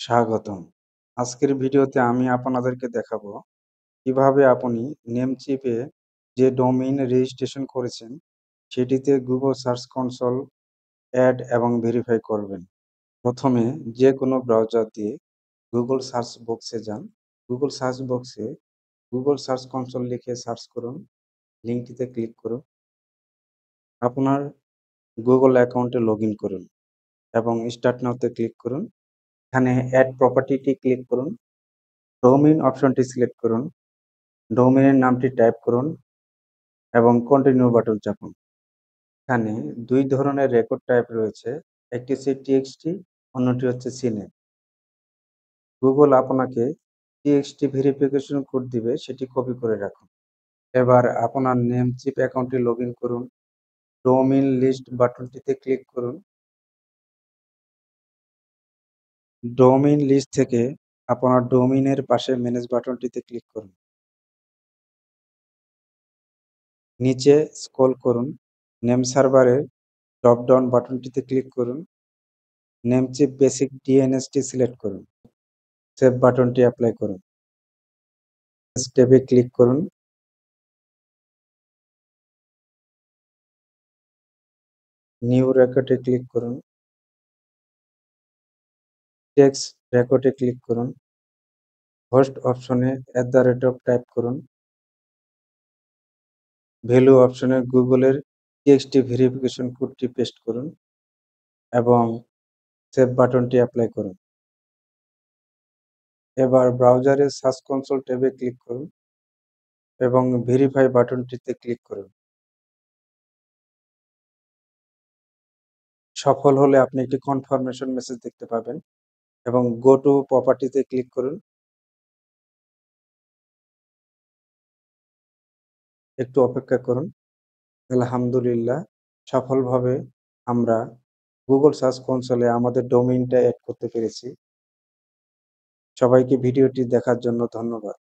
স্বাগতম। আজকের ভিডিওতে আমি আপনাদেরকে দেখাবো কিভাবে আপনি নেমচিপে যে ডোমেইন রেজিস্ট্রেশন করেছেন সেটিতে Google সার্চ কনসোল অ্যাড এবং ভেরিফাই করবেন। প্রথমে যে কোনো ব্রাউজার দিয়ে Google সার্চ বক্সে যান। Google সার্চ বক্সে Google সার্চ কনসোল লিখে সার্চ করুন। লিঙ্কটিতে ক্লিক করুন। আপনার Google অ্যাকাউন্টে লগইন করুন এবং স্টার্ট নাওতে ক্লিক করুন। এখানে অ্যাড প্রপার্টিটি ক্লিক করুন। ডোমেইন অপশনটি সিলেক্ট করুন। ডোমেইনের নামটি টাইপ করুন এবং কন্টিনিউ বাটন চাপুন। এখানে ২ ধরনের রেকর্ড টাইপ রয়েছে। একটি হচ্ছে টিএক্সটি, অন্যটি হচ্ছে সিনেম। Google আপনাকে টিএক্সটি ভেরিফিকেশন কোড দিবে, সেটি কপি করে রাখুন। এবার আপনার নেমচিপ অ্যাকাউন্টে লগইন করুন। ডোমেইন লিস্ট বাটনটিতে ক্লিক করুন। ডোমেইন লিস্ট থেকে আপনার ডোমেইনের পাশে ম্যানেজ বাটনটিতে ক্লিক করুন। নিচে স্ক্রল করুন। নেম সার্ভারের ড্রপ ডাউন বাটনটিতে ক্লিক করুন। নেমচিপ বেসিক ডিএনএসটি সিলেক্ট করুন। সেভ বাটনটি অ্যাপ্লাই করুন। ট্যাবে ক্লিক করুন। নিউ রেকর্ডে ক্লিক করুন। টেক্সট রেকর্ডে ক্লিক করুন। হোস্ট অপশনে @টাইপ করুন। ভ্যালু অপশনে গুগলের টিএক্সটি ভেরিফিকেশন কোডটি পেস্ট করুন এবং সেভ বাটনটি অ্যাপ্লাই করুন। এবার ব্রাউজারে সার্চ কনসোল ট্যাবে ক্লিক করুন এবং ভেরিফাই বাটনটিতে ক্লিক করুন। সফল হলে আপনি একটি কনফার্মেশন মেসেজ দেখতে পাবেন এবং গো টু প্রপার্টিতে ক্লিক করুন। একটু অপেক্ষা করুন। আলহামদুলিল্লাহ, সফলভাবে আমরা Google সার্চ কনসোলে আমাদের ডোমেইনটা এড করতে পেরেছি। সবাইকে ভিডিওটি দেখার জন্য ধন্যবাদ।